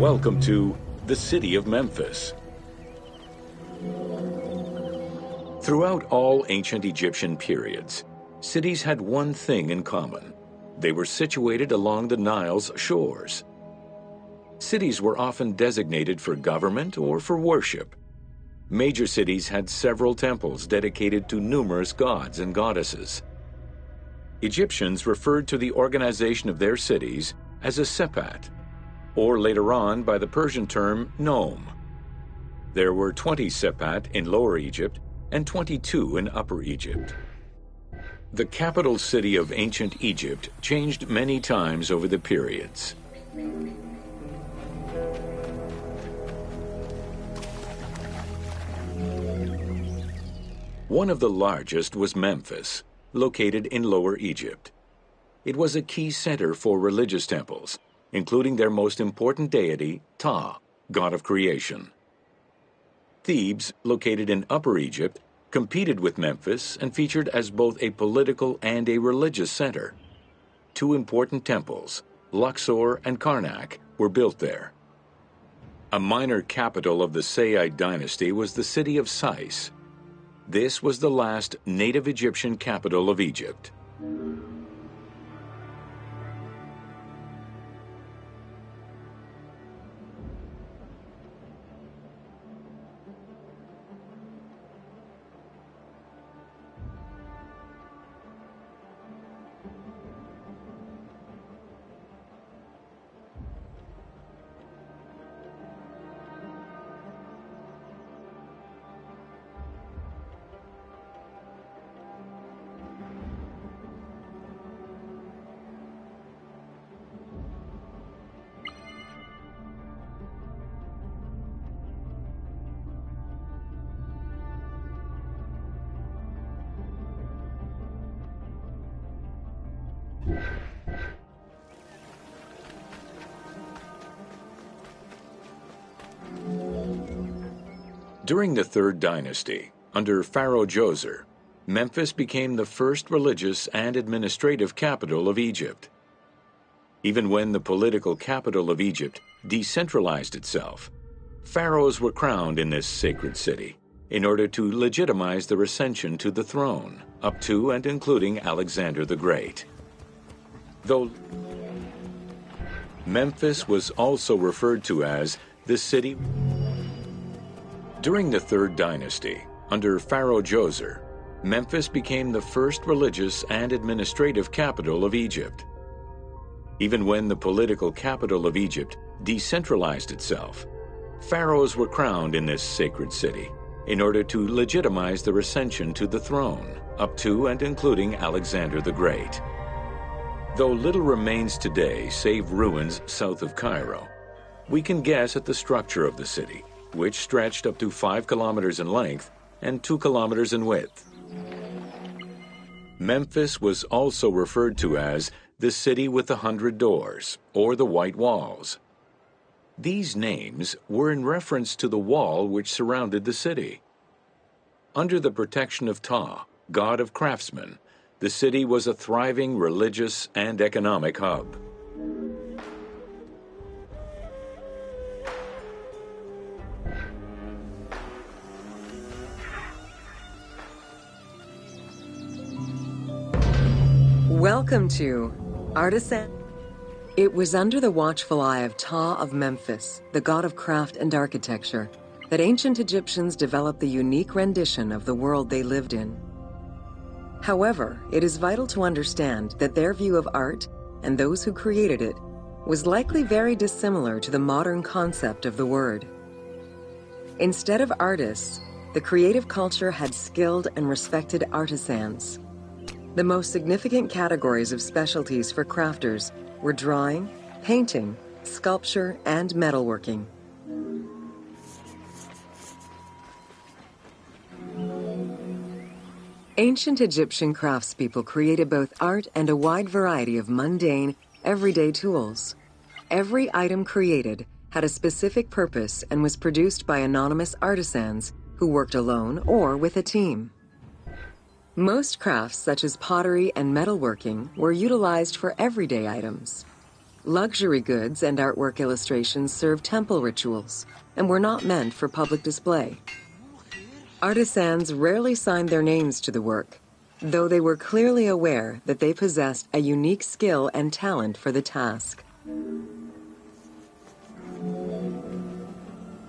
Welcome to the city of Memphis. Throughout all ancient Egyptian periods, cities had one thing in common. They were situated along the Nile's shores. Cities were often designated for government or for worship. Major cities had several temples dedicated to numerous gods and goddesses. Egyptians referred to the organization of their cities as a sepat, or later on by the Persian term nome. There were 20 sepat in Lower Egypt and 22 in Upper Egypt. The capital city of ancient Egypt changed many times over the periods. One of the largest was Memphis, located in Lower Egypt. It was a key center for religious temples, including their most important deity, Ptah, god of creation. Thebes, located in Upper Egypt, competed with Memphis and featured as both a political and a religious center. Two important temples, Luxor and Karnak, were built there. A minor capital of the Sayyid dynasty was the city of Sais. This was the last native Egyptian capital of Egypt. During the Third Dynasty, under Pharaoh Djoser, Memphis became the first religious and administrative capital of Egypt. Even when the political capital of Egypt decentralized itself, pharaohs were crowned in this sacred city in order to legitimize their ascension to the throne, up to and including Alexander the Great. Though Memphis was also referred to as the city. During the Third Dynasty, under Pharaoh Djoser, Memphis became the first religious and administrative capital of Egypt. Even when the political capital of Egypt decentralized itself, pharaohs were crowned in this sacred city in order to legitimize their ascension to the throne, up to and including Alexander the Great. Though little remains today save ruins south of Cairo, we can guess at the structure of the city, which stretched up to 5 kilometers in length and 2 kilometers in width. Memphis was also referred to as the city with the 100 doors, or the White Walls. These names were in reference to the wall which surrounded the city. Under the protection of Ptah, god of craftsmen, the city was a thriving religious and economic hub. Welcome to Artisan. It was under the watchful eye of Ptah of Memphis, the god of craft and architecture, that ancient Egyptians developed the unique rendition of the world they lived in. However, it is vital to understand that their view of art, and those who created it, was likely very dissimilar to the modern concept of the word. Instead of artists, the creative culture had skilled and respected artisans. The most significant categories of specialties for crafters were drawing, painting, sculpture, and metalworking. Ancient Egyptian craftspeople created both art and a wide variety of mundane, everyday tools. Every item created had a specific purpose and was produced by anonymous artisans who worked alone or with a team. Most crafts, such as pottery and metalworking, were utilized for everyday items. luxury goods and artwork illustrations served temple rituals and were not meant for public display. Artisans rarely signed their names to the work, though they were clearly aware that they possessed a unique skill and talent for the task.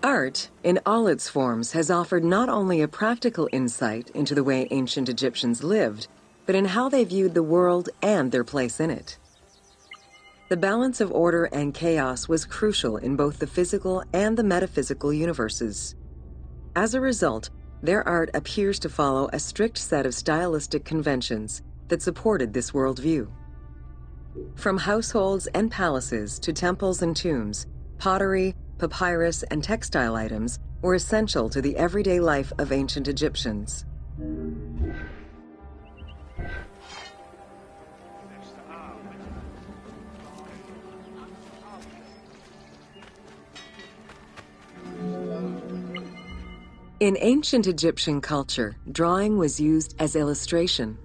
Art, in all its forms, has offered not only a practical insight into the way ancient Egyptians lived, but in how they viewed the world and their place in it. The balance of order and chaos was crucial in both the physical and the metaphysical universes. As a result, their art appears to follow a strict set of stylistic conventions that supported this worldview. From households and palaces to temples and tombs, pottery, papyrus, and textile items were essential to the everyday life of ancient Egyptians. In ancient Egyptian culture, drawing was used as illustration,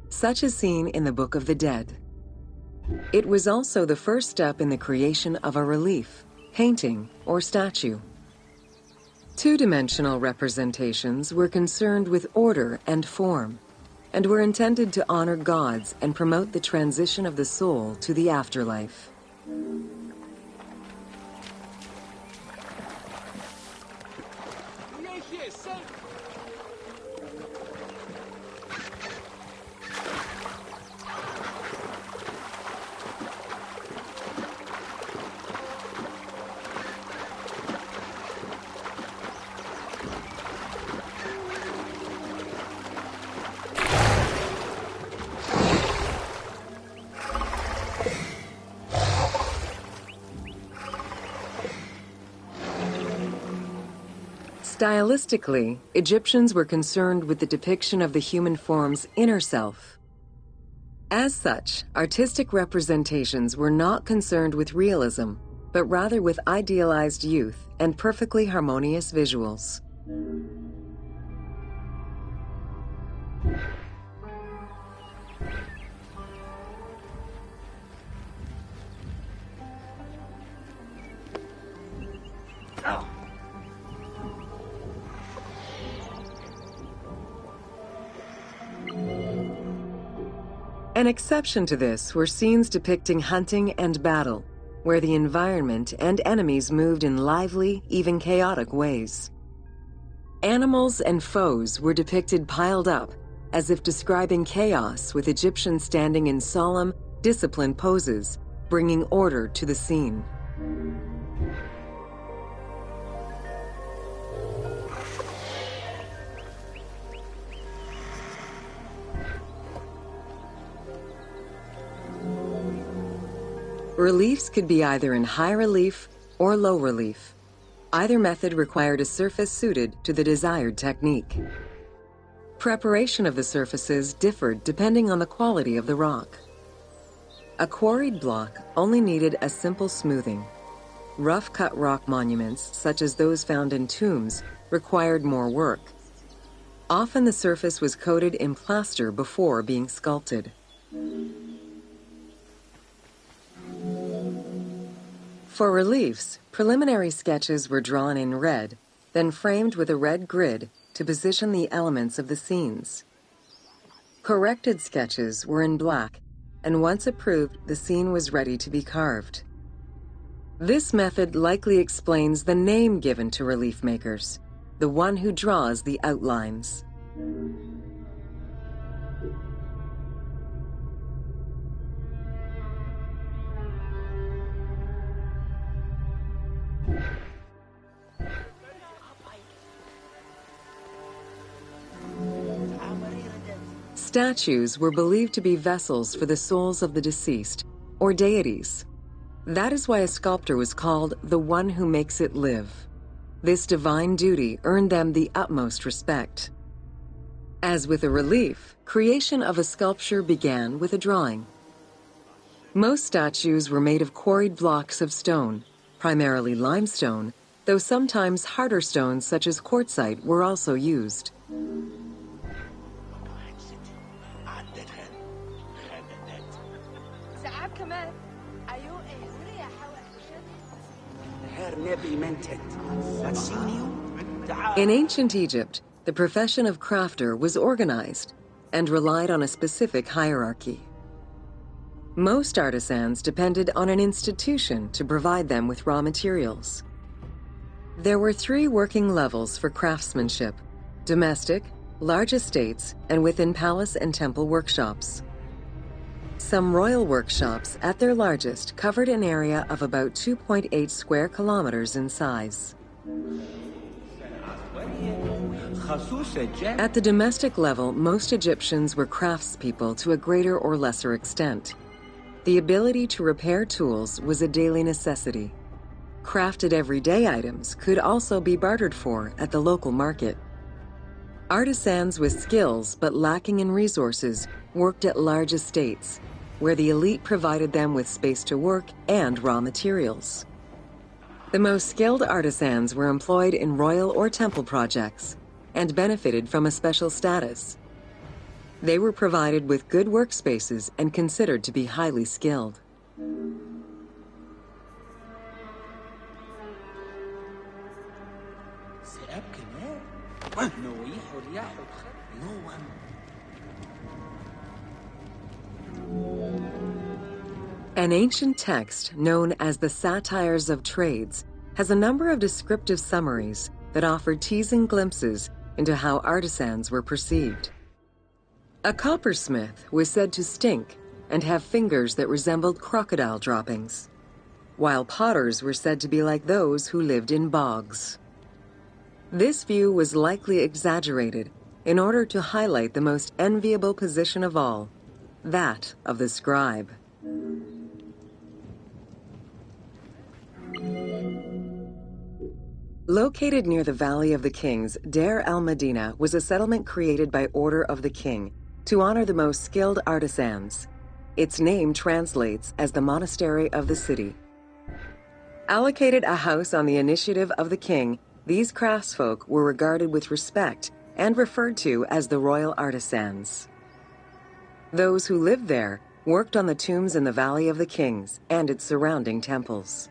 such as seen in the Book of the Dead. It was also the first step in the creation of a relief, painting, or statue. Two-dimensional representations were concerned with order and form, and were intended to honor gods and promote the transition of the soul to the afterlife. Stylistically, Egyptians were concerned with the depiction of the human form's inner self. As such, artistic representations were not concerned with realism, but rather with idealized youth and perfectly harmonious visuals. An exception to this were scenes depicting hunting and battle, where the environment and enemies moved in lively, even chaotic ways. Animals and foes were depicted piled up, as if describing chaos, with Egyptians standing in solemn, disciplined poses, bringing order to the scene. Reliefs could be either in high relief or low relief. Either method required a surface suited to the desired technique. Preparation of the surfaces differed depending on the quality of the rock. A quarried block only needed a simple smoothing. Rough-cut rock monuments, such as those found in tombs, required more work. Often the surface was coated in plaster before being sculpted. For reliefs, preliminary sketches were drawn in red, then framed with a red grid to position the elements of the scenes. Corrected sketches were in black, and once approved, the scene was ready to be carved. This method likely explains the name given to relief makers, the one who draws the outlines. Statues were believed to be vessels for the souls of the deceased, or deities. That is why a sculptor was called the one who makes it live. This divine duty earned them the utmost respect. As with a relief, creation of a sculpture began with a drawing. Most statues were made of quarried blocks of stone, primarily limestone, though sometimes harder stones such as quartzite were also used. In ancient Egypt, the profession of crafter was organized and relied on a specific hierarchy. Most artisans depended on an institution to provide them with raw materials. There were 3 working levels for craftsmanship: domestic, large estates, and within palace and temple workshops. Some royal workshops, at their largest, covered an area of about 2.8 square kilometers in size. At the domestic level, most Egyptians were craftspeople to a greater or lesser extent. The ability to repair tools was a daily necessity. Crafted everyday items could also be bartered for at the local market. Artisans with skills but lacking in resources worked at large estates, where the elite provided them with space to work and raw materials. The most skilled artisans were employed in royal or temple projects and benefited from a special status. They were provided with good workspaces and considered to be highly skilled. An ancient text known as the Satires of Trades has a number of descriptive summaries that offer teasing glimpses into how artisans were perceived. A coppersmith was said to stink and have fingers that resembled crocodile droppings, while potters were said to be like those who lived in bogs. This view was likely exaggerated in order to highlight the most enviable position of all, that of the scribe. Located near the Valley of the Kings, Deir el-Medina was a settlement created by order of the king to honor the most skilled artisans. Its name translates as the monastery of the city. Allocated a house on the initiative of the king, these craftsfolk were regarded with respect and referred to as the royal artisans. Those who lived there worked on the tombs in the Valley of the Kings and its surrounding temples.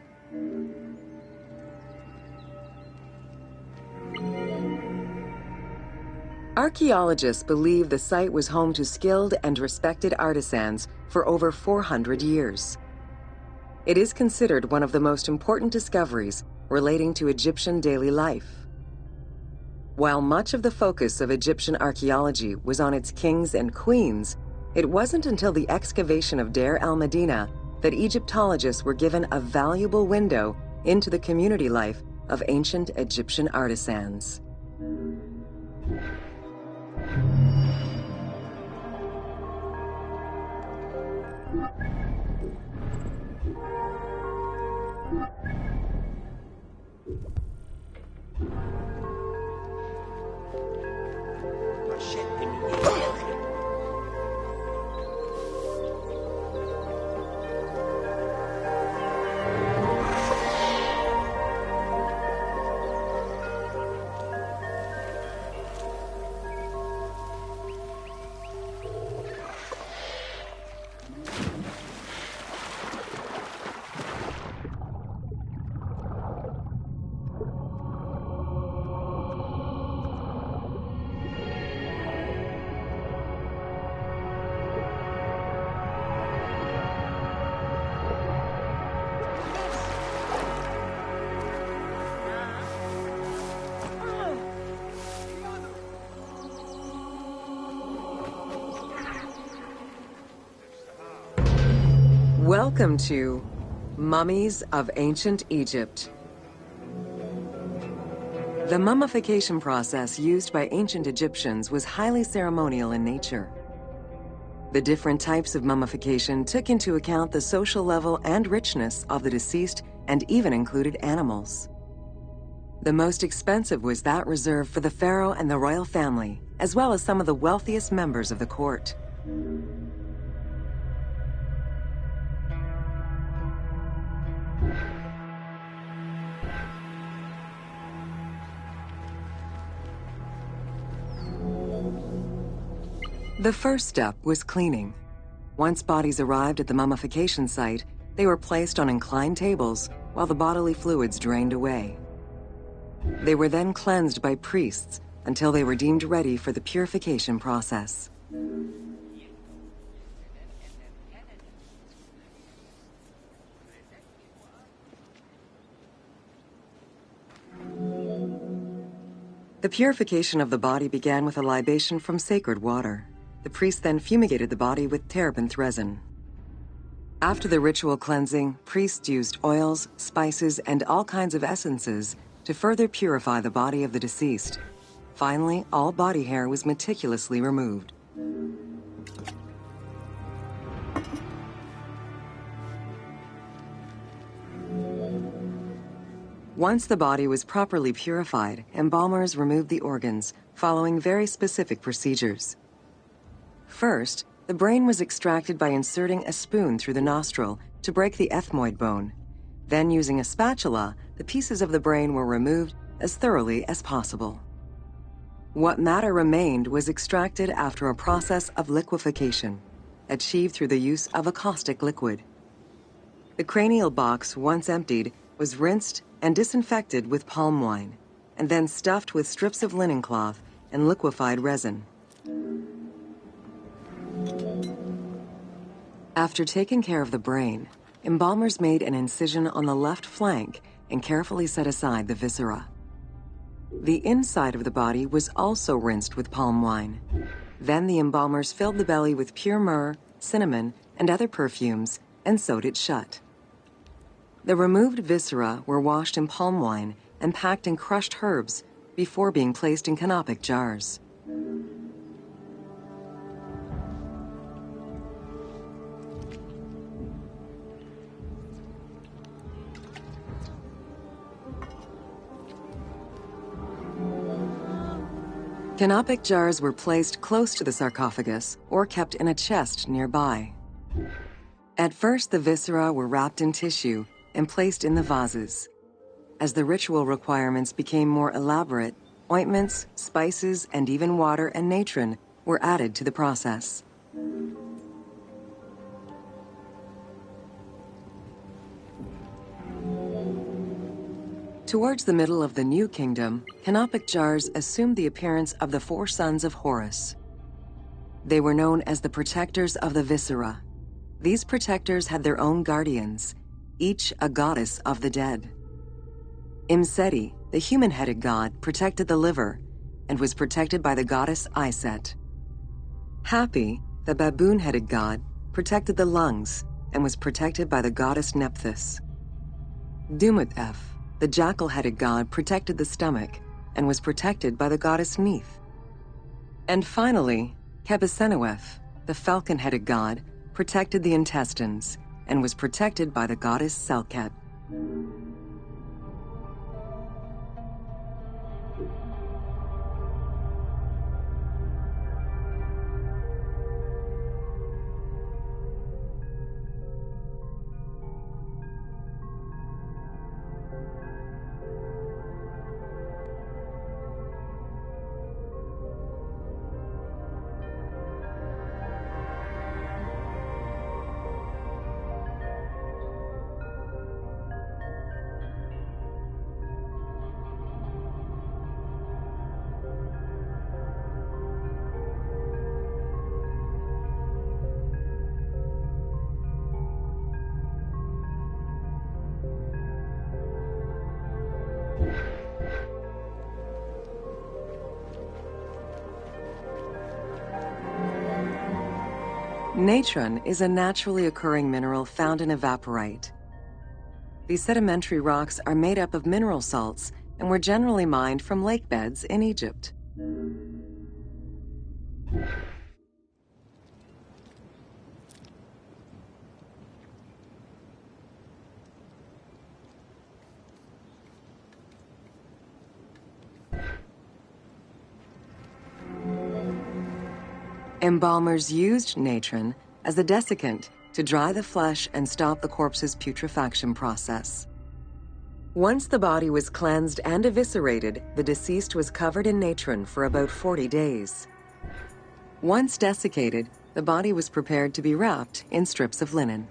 Archaeologists believe the site was home to skilled and respected artisans for over 400 years. It is considered one of the most important discoveries relating to Egyptian daily life. While much of the focus of Egyptian archaeology was on its kings and queens, it wasn't until the excavation of Deir el-Medina that Egyptologists were given a valuable window into the community life of ancient Egyptian artisans. Welcome to Mummies of Ancient Egypt. The mummification process used by ancient Egyptians was highly ceremonial in nature. The different types of mummification took into account the social level and richness of the deceased and even included animals. The most expensive was that reserved for the pharaoh and the royal family, as well as some of the wealthiest members of the court. The first step was cleaning. Once bodies arrived at the mummification site, They were placed on inclined tables while the bodily fluids drained away. They were then cleansed by priests until they were deemed ready for the purification process. The purification of the body began with a libation from sacred water. The priest then fumigated the body with terebinth resin. After the ritual cleansing, priests used oils, spices, and all kinds of essences to further purify the body of the deceased. Finally, all body hair was meticulously removed. Once the body was properly purified, embalmers removed the organs, following very specific procedures. First, the brain was extracted by inserting a spoon through the nostril to break the ethmoid bone. Then, using a spatula, the pieces of the brain were removed as thoroughly as possible. What matter remained was extracted after a process of liquefaction, achieved through the use of a caustic liquid. The cranial box, once emptied, was rinsed and disinfected with palm wine, and then stuffed with strips of linen cloth and liquefied resin. After taking care of the brain, embalmers made an incision on the left flank and carefully set aside the viscera. The inside of the body was also rinsed with palm wine. Then the embalmers filled the belly with pure myrrh, cinnamon, and other perfumes and sewed it shut. The removed viscera were washed in palm wine and packed in crushed herbs before being placed in canopic jars. Canopic jars were placed close to the sarcophagus or kept in a chest nearby. At first, the viscera were wrapped in tissue and placed in the vases. As the ritual requirements became more elaborate, ointments, spices, and even water and natron were added to the process. Towards the middle of the New Kingdom, canopic jars assumed the appearance of the 4 sons of Horus. They were known as the protectors of the viscera. These protectors had their own guardians, each a goddess of the dead. Imseti, the human-headed god, protected the liver and was protected by the goddess Iset. Hapi, the baboon-headed god, protected the lungs and was protected by the goddess Nephthys. Dumut-Ef, the jackal-headed god, protected the stomach and was protected by the goddess Neith. And finally, Qebehsenuef, the falcon-headed god, protected the intestines and was protected by the goddess Selket. Natron is a naturally occurring mineral found in evaporite. These sedimentary rocks are made up of mineral salts and were generally mined from lake beds in Egypt. Embalmers used natron as a desiccant to dry the flesh and stop the corpse's putrefaction process. Once the body was cleansed and eviscerated, the deceased was covered in natron for about 40 days. Once desiccated, the body was prepared to be wrapped in strips of linen.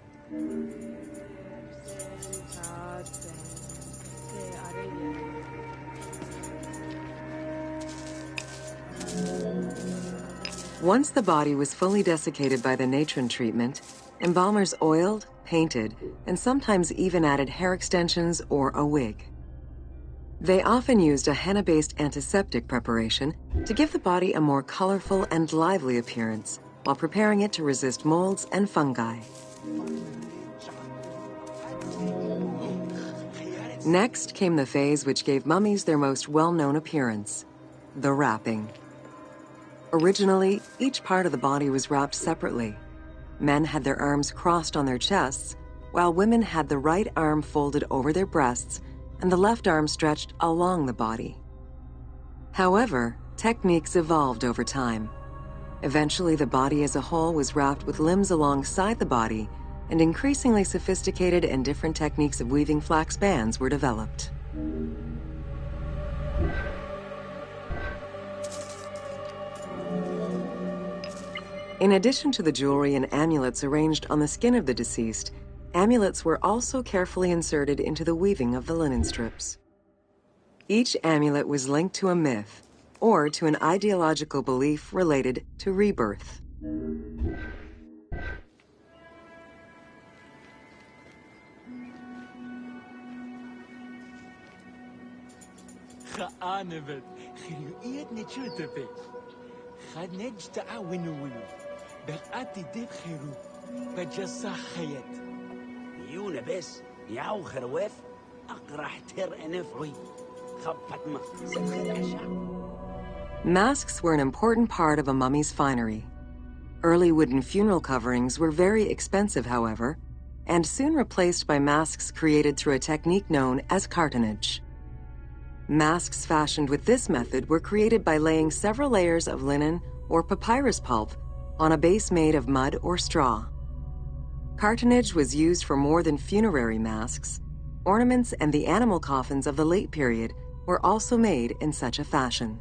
Once the body was fully desiccated by the natron treatment, embalmers oiled, painted, and sometimes even added hair extensions or a wig. They often used a henna-based antiseptic preparation to give the body a more colorful and lively appearance while preparing it to resist molds and fungi. Next came the phase which gave mummies their most well-known appearance, the wrapping. Originally, each part of the body was wrapped separately. Men had their arms crossed on their chests, while women had the right arm folded over their breasts and the left arm stretched along the body. However, techniques evolved over time. Eventually, the body as a whole was wrapped with limbs alongside the body, and increasingly sophisticated and different techniques of weaving flax bands were developed. In addition to the jewelry and amulets arranged on the skin of the deceased, amulets were also carefully inserted into the weaving of the linen strips. Each amulet was linked to a myth or to an ideological belief related to rebirth. بس ياو خروف أقرح تر أنفعي خبط ما Masks were an important part of a mummy's finery. Early wooden funeral coverings were very expensive, however, and soon replaced by masks created through a technique known as cartonnage. Masks fashioned with this method were created by laying several layers of linen or papyrus pulp on a base made of mud or straw. Cartonnage was used for more than funerary masks. Ornaments and the animal coffins of the late period were also made in such a fashion.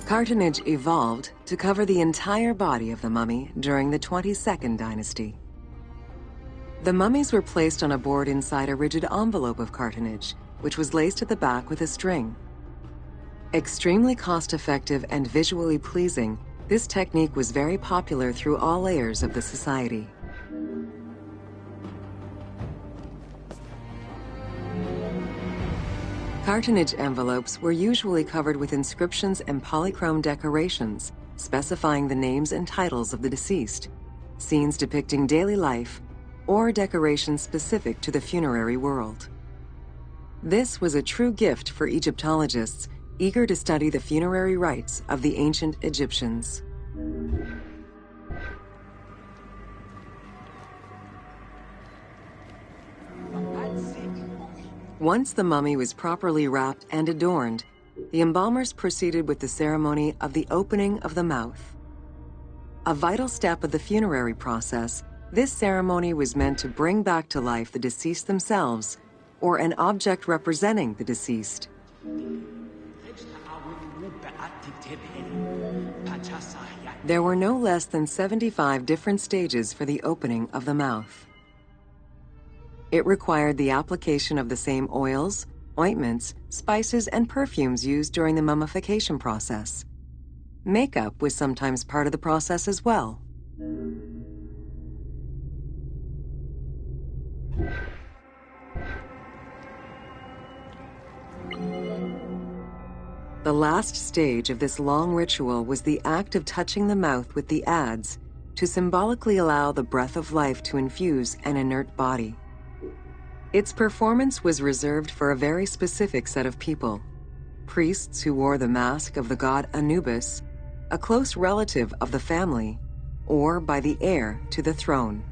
Cartonnage evolved to cover the entire body of the mummy during the 22nd dynasty. The mummies were placed on a board inside a rigid envelope of cartonnage, which was laced at the back with a string. Extremely cost-effective and visually pleasing, this technique was very popular through all layers of the society. Cartonnage envelopes were usually covered with inscriptions and polychrome decorations, specifying the names and titles of the deceased, scenes depicting daily life, or decorations specific to the funerary world. This was a true gift for Egyptologists eager to study the funerary rites of the ancient Egyptians. Once the mummy was properly wrapped and adorned, the embalmers proceeded with the ceremony of the opening of the mouth. A vital step of the funerary process, this ceremony was meant to bring back to life the deceased themselves or an object representing the deceased. There were no less than 75 different stages for the opening of the mouth. It required the application of the same oils, ointments, spices, and perfumes used during the mummification process. Makeup was sometimes part of the process as well. The last stage of this long ritual was the act of touching the mouth with the adze to symbolically allow the breath of life to infuse an inert body. Its performance was reserved for a very specific set of people: priests who wore the mask of the god Anubis, a close relative of the family, or by the heir to the throne.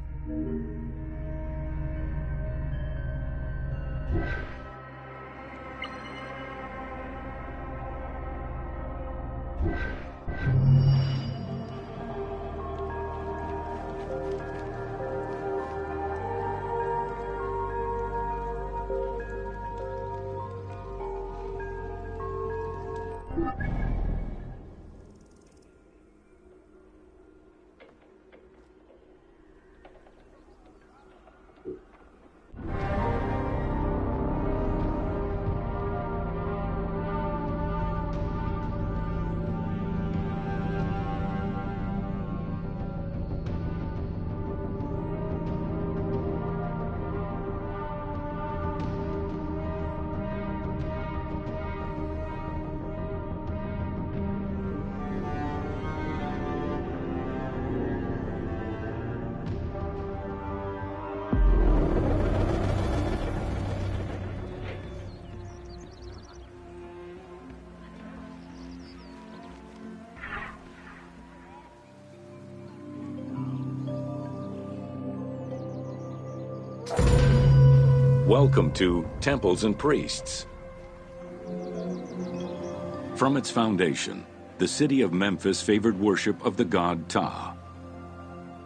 Welcome to Temples and Priests. From its foundation, the city of Memphis favored worship of the god Ptah.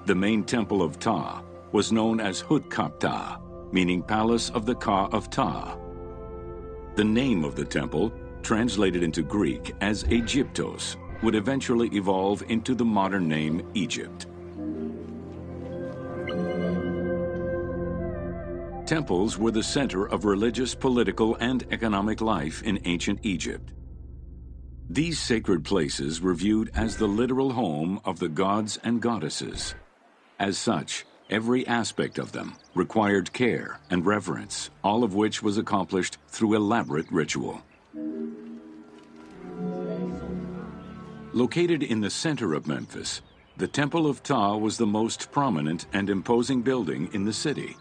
The main temple of Ptah was known as Hutkaptah, meaning Palace of the Ka of Ptah. The name of the temple, translated into Greek as Aegyptos, would eventually evolve into the modern name Egypt. Temples were the center of religious, political, and economic life in ancient Egypt. These sacred places were viewed as the literal home of the gods and goddesses. As such, every aspect of them required care and reverence, all of which was accomplished through elaborate ritual. Located in the center of Memphis, the Temple of Ptah was the most prominent and imposing building in the city.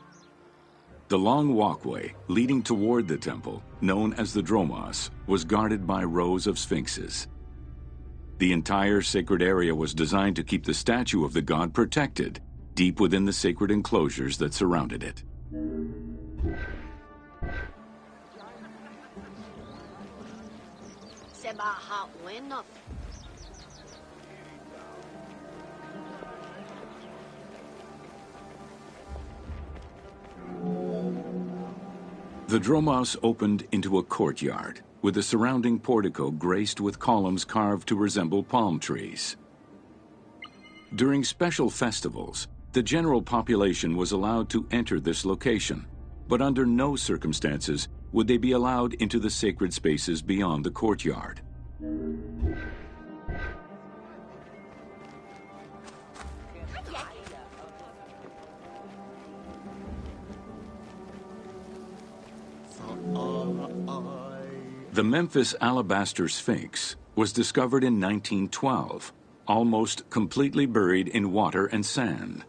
The long walkway leading toward the temple, known as the Dromos, was guarded by rows of sphinxes. The entire sacred area was designed to keep the statue of the god protected, deep within the sacred enclosures that surrounded it. The Dromos opened into a courtyard, with the surrounding portico graced with columns carved to resemble palm trees. During special festivals, the general population was allowed to enter this location, but under no circumstances would they be allowed into the sacred spaces beyond the courtyard. The Memphis Alabaster Sphinx was discovered in 1912, almost completely buried in water and sand.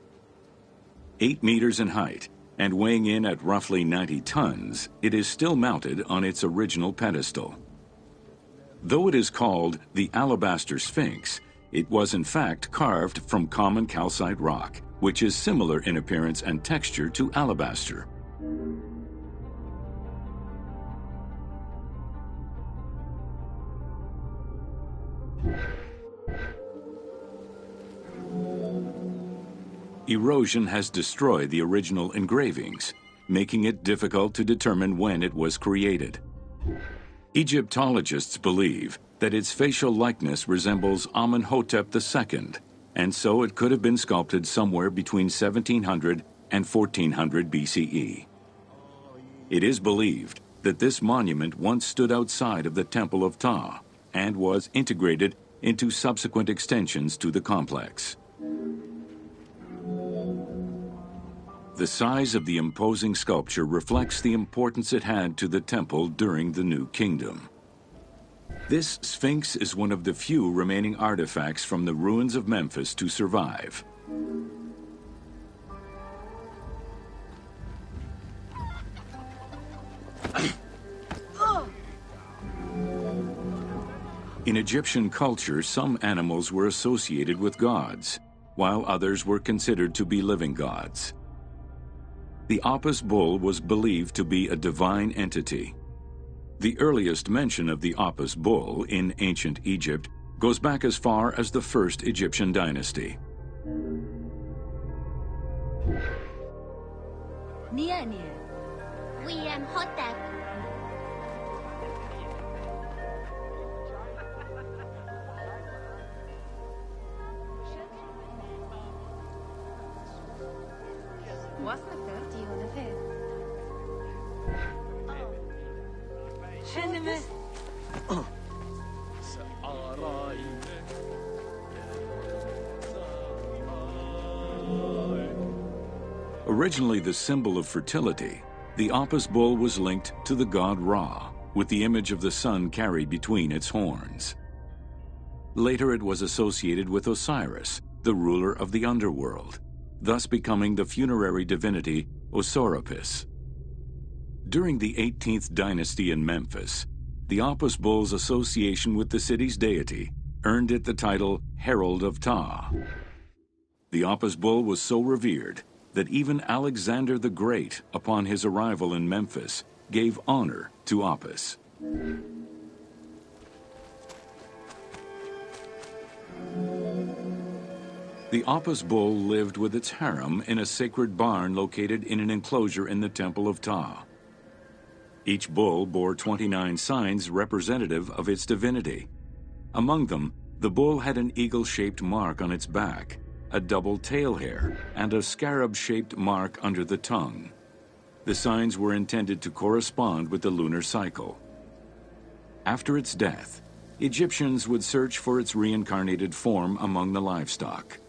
8 meters in height and weighing in at roughly 90 tons, it is still mounted on its original pedestal. Though it is called the Alabaster Sphinx, it was in fact carved from common calcite rock, which is similar in appearance and texture to alabaster. Erosion has destroyed the original engravings, making it difficult to determine when it was created. Egyptologists believe that its facial likeness resembles Amenhotep II, and so it could have been sculpted somewhere between 1700 and 1400 BCE. It is believed that this monument once stood outside of the Temple of Ptah and was integrated into subsequent extensions to the complex. The size of the imposing sculpture reflects the importance it had to the temple during the New Kingdom. This Sphinx is one of the few remaining artifacts from the ruins of Memphis to survive. In Egyptian culture, some animals were associated with gods, while others were considered to be living gods. The Apis bull was believed to be a divine entity. The earliest mention of the Apis bull in ancient Egypt goes back as far as the first Egyptian dynasty. Originally the symbol of fertility, the Apis bull was linked to the god Ra, with the image of the sun carried between its horns. Later it was associated with Osiris, the ruler of the underworld, thus becoming the funerary divinity Osorapis. During the 18th dynasty in Memphis, the Apis bull's association with the city's deity earned it the title Herald of Ptah. The Apis bull was so revered that even Alexander the Great, upon his arrival in Memphis, gave honor to Apis. The Apis bull lived with its harem in a sacred barn located in an enclosure in the Temple of Ptah. Each bull bore 29 signs representative of its divinity. Among them, the bull had an eagle-shaped mark on its back, a double tail hair, and a scarab-shaped mark under the tongue. The signs were intended to correspond with the lunar cycle. After its death, Egyptians would search for its reincarnated form among the livestock.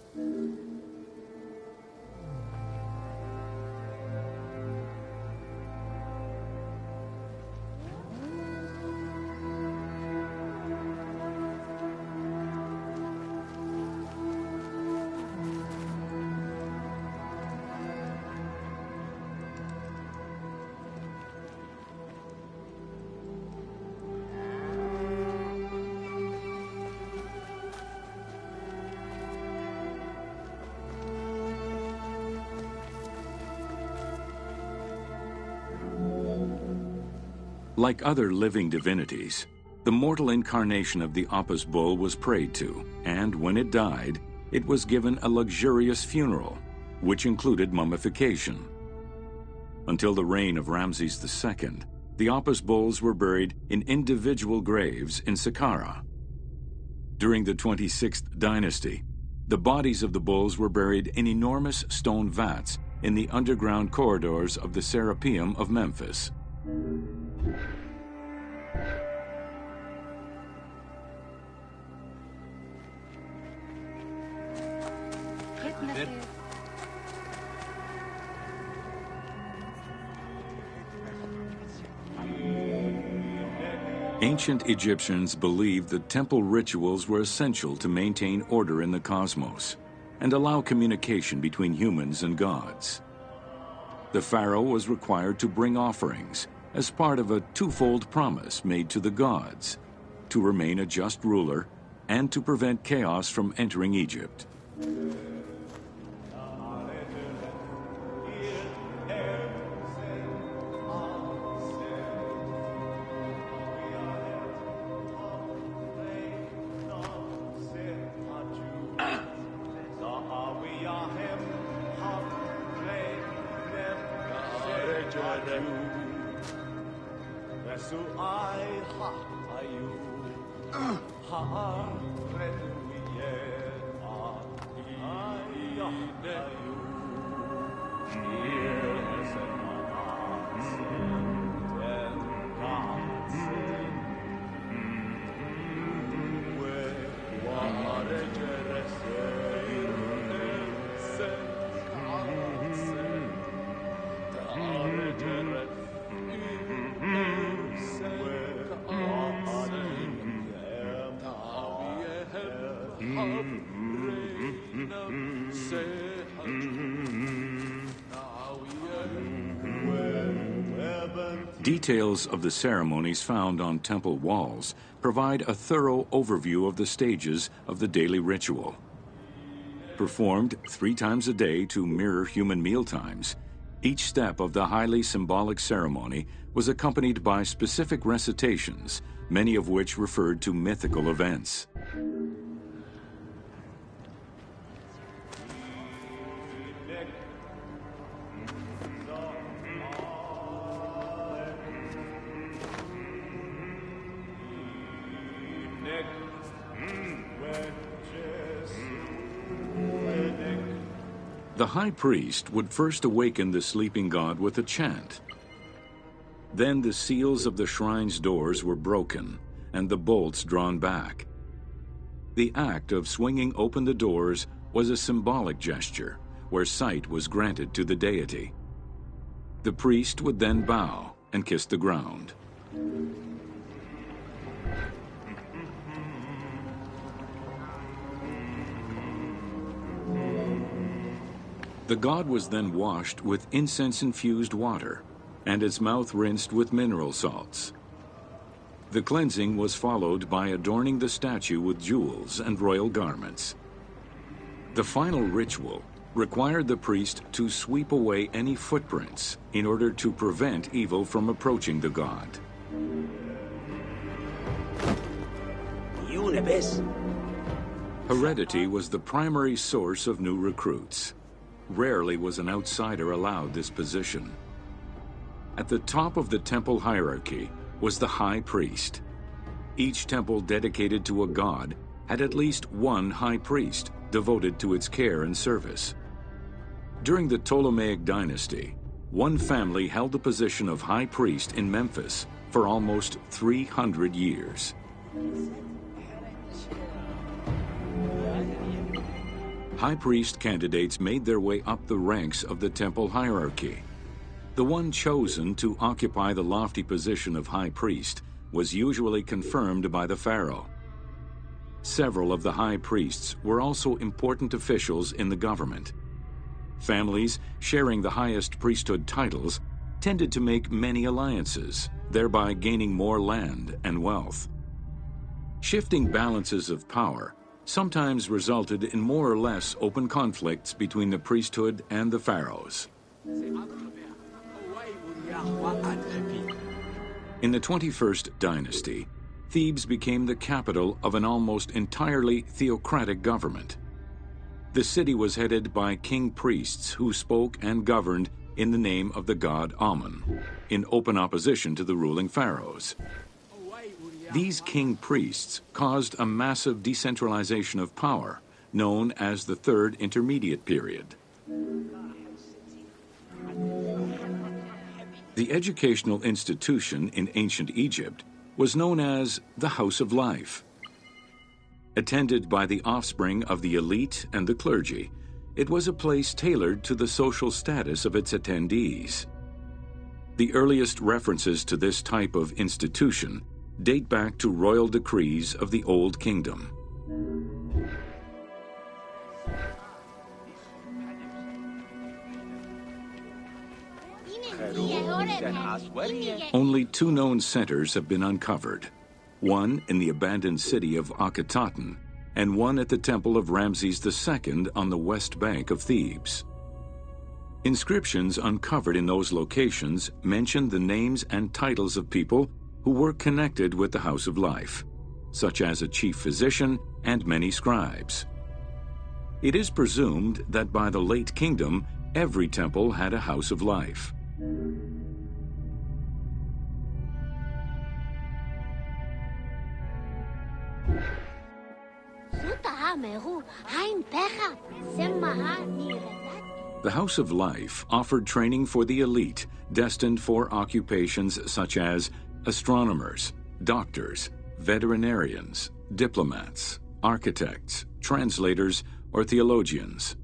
Like other living divinities, the mortal incarnation of the Apis bull was prayed to, and when it died, it was given a luxurious funeral, which included mummification. Until the reign of Ramses II, The Apis bulls were buried in individual graves in Saqqara. During the 26th dynasty, the bodies of the bulls were buried in enormous stone vats in the underground corridors of the Serapeum of Memphis. Ancient Egyptians believed that temple rituals were essential to maintain order in the cosmos and allow communication between humans and gods. The pharaoh was required to bring offerings as part of a twofold promise made to the gods: to remain a just ruler and to prevent chaos from entering Egypt. Details of the ceremonies found on temple walls provide a thorough overview of the stages of the daily ritual. Performed 3 times a day to mirror human mealtimes, each step of the highly symbolic ceremony was accompanied by specific recitations, many of which referred to mythical events. The high priest would first awaken the sleeping god with a chant. Then the seals of the shrine's doors were broken and the bolts drawn back. The act of swinging open the doors was a symbolic gesture where sight was granted to the deity. The priest would then bow and kiss the ground. The god was then washed with incense-infused water and its mouth rinsed with mineral salts. The cleansing was followed by adorning the statue with jewels and royal garments. The final ritual required the priest to sweep away any footprints in order to prevent evil from approaching the god. Heredity was the primary source of new recruits. Rarely was an outsider allowed this position. At the top of the temple hierarchy was the high priest. Each temple dedicated to a god had at least one high priest devoted to its care and service. During the Ptolemaic dynasty, one family held the position of high priest in Memphis for almost 300 years. High priest candidates made their way up the ranks of the temple hierarchy. The one chosen to occupy the lofty position of high priest was usually confirmed by the pharaoh. Several of the high priests were also important officials in the government. Families sharing the highest priesthood titles tended to make many alliances, thereby gaining more land and wealth. Shifting balances of power sometimes resulted in more or less open conflicts between the priesthood and the pharaohs. In the 21st dynasty, Thebes became the capital of an almost entirely theocratic government. The city was headed by king priests who spoke and governed in the name of the god Amun, in open opposition to the ruling pharaohs. These king priests caused a massive decentralization of power, known as the Third Intermediate Period. The educational institution in ancient Egypt was known as the House of Life. Attended by the offspring of the elite and the clergy, it was a place tailored to the social status of its attendees. The earliest references to this type of institution date back to royal decrees of the Old Kingdom. Only two known centers have been uncovered, one in the abandoned city of Akhetaten and one at the temple of Ramses II on the west bank of Thebes. Inscriptions uncovered in those locations mention the names and titles of people who were connected with the House of Life, such as a chief physician and many scribes. It is presumed that by the late kingdom, every temple had a House of Life. The House of Life offered training for the elite, destined for occupations such as astronomers, doctors, veterinarians, diplomats, architects, translators, or theologians.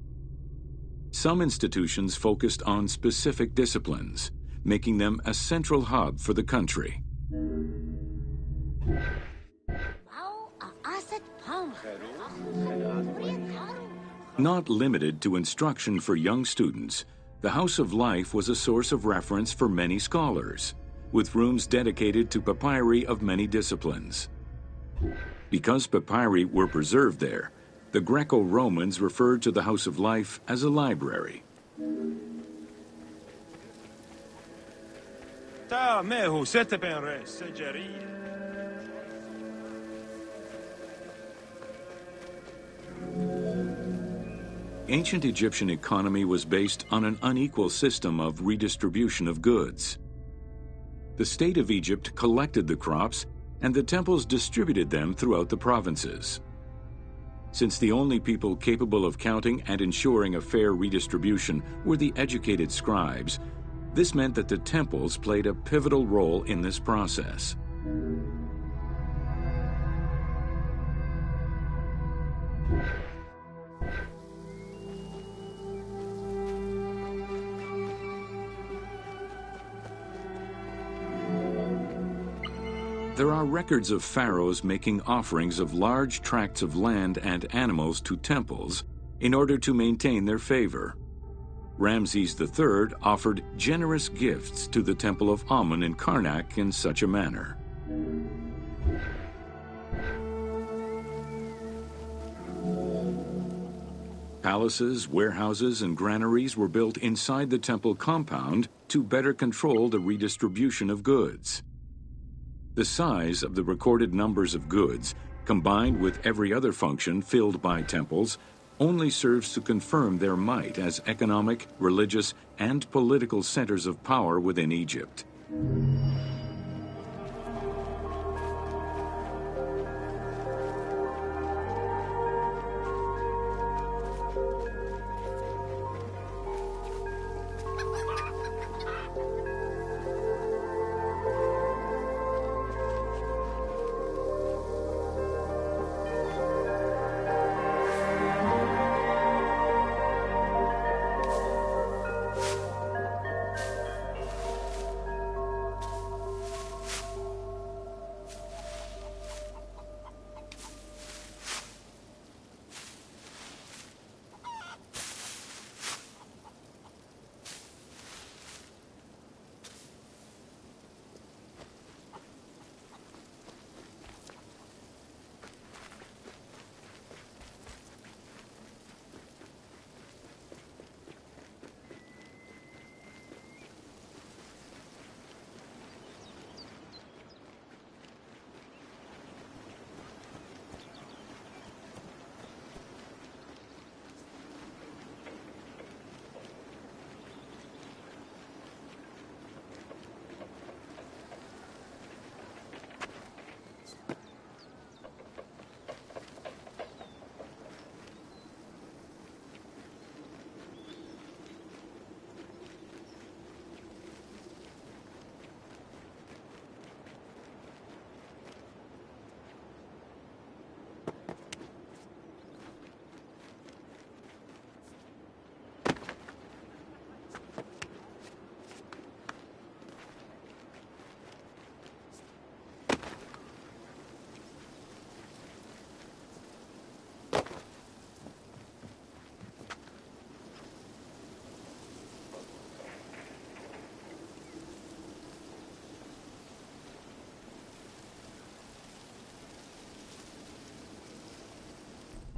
Some institutions focused on specific disciplines, making them a central hub for the country. Not limited to instruction for young students, the House of Life was a source of reference for many scholars, with rooms dedicated to papyri of many disciplines. Because papyri were preserved there, the Greco-Romans referred to the House of Life as a library. Ancient Egyptian economy was based on an unequal system of redistribution of goods. The state of Egypt collected the crops, and the temples distributed them throughout the provinces. Since the only people capable of counting and ensuring a fair redistribution were the educated scribes, this meant that the temples played a pivotal role in this process. There are records of pharaohs making offerings of large tracts of land and animals to temples in order to maintain their favor. Ramses III offered generous gifts to the temple of Amun in Karnak in such a manner. Palaces, warehouses, and granaries were built inside the temple compound to better control the redistribution of goods. The size of the recorded numbers of goods, combined with every other function filled by temples, only serves to confirm their might as economic, religious, and political centers of power within Egypt.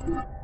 you.